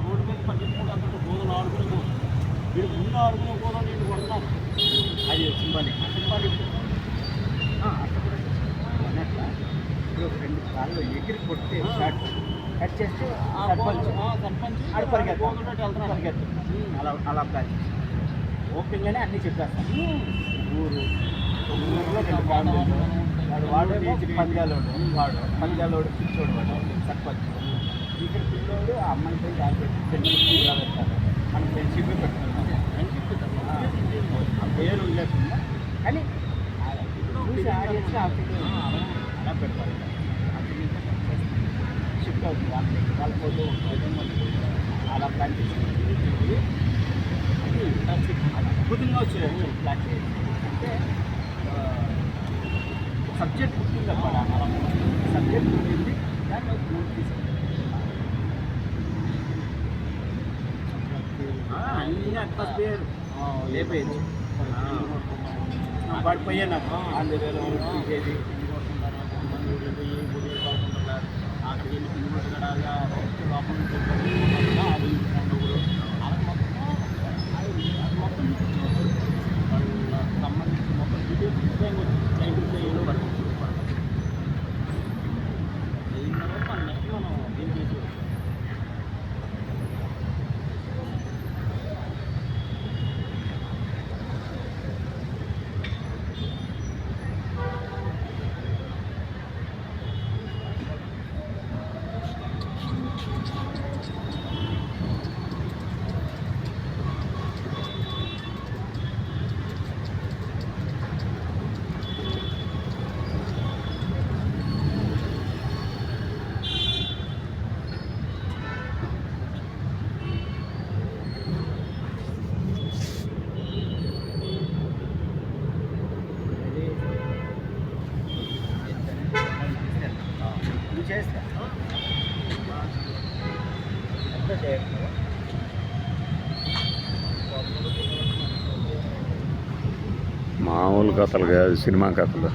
Road మీద పట్టించుకుంటే అంత గోదలు ఆడుకునే గోదు వీడు ముందు ఆడుకునే గోదా నేను కొడతాను అది సింబాలిక్ సింబాలిక్ అట్లా కూడా అన్నట్లా ఇప్పుడు 2 సార్లు ఎగిరి కొడితే షాట్ కట్ చేస్తే సర్పంచ్ ఆడు పరిగెత్తు అలా అలా ప్లాన్ చేసి ఓపెన్గానే అన్నీ చెప్పేస్తాను ఊరు ఊరిలో 2 ఫ్యామిలీలు వాడు పంజాలోడు పిచ్చోడు వాడు సర్పంచ్ ఇక్కడ పిల్లోడు ఆ అమ్మాయి పోయి దానికి ఫ్రెండ్షిప్ పెడతారు మనం ఫ్రెండ్షిప్ పెట్టుకుంటాం ఫ్రెండ్షిప్ ఆ పేరు లేకుండా కానీ చూసి ఆడియన్స్లో అలా పెడతారు షిఫ్ట్ అవుతుంది వాళ్ళ పోతూ అలా ప్లాన్ చేసుకుంటుంది అది అద్భుతంగా వచ్చారు ప్లాన్ చేసి అంటే సబ్జెక్ట్ పుట్టింది అన్నమాట అలా సబ్జెక్ట్ పుట్టింది దాన్ని అన్ని అట్మాస్ఫియర్ లేపేయచ్చు వాడి పోయా నాకు అందులో తీసేది అక్కడికి లోపల అది మొత్తం సంబంధించి మొత్తం డీటెయిల్స్ లైబ్రరీలో వరకు అయిన తర్వాత నెక్స్ట్ మనం ఏం చేసి మామూలు కథలు కాదు, సినిమా కథలు.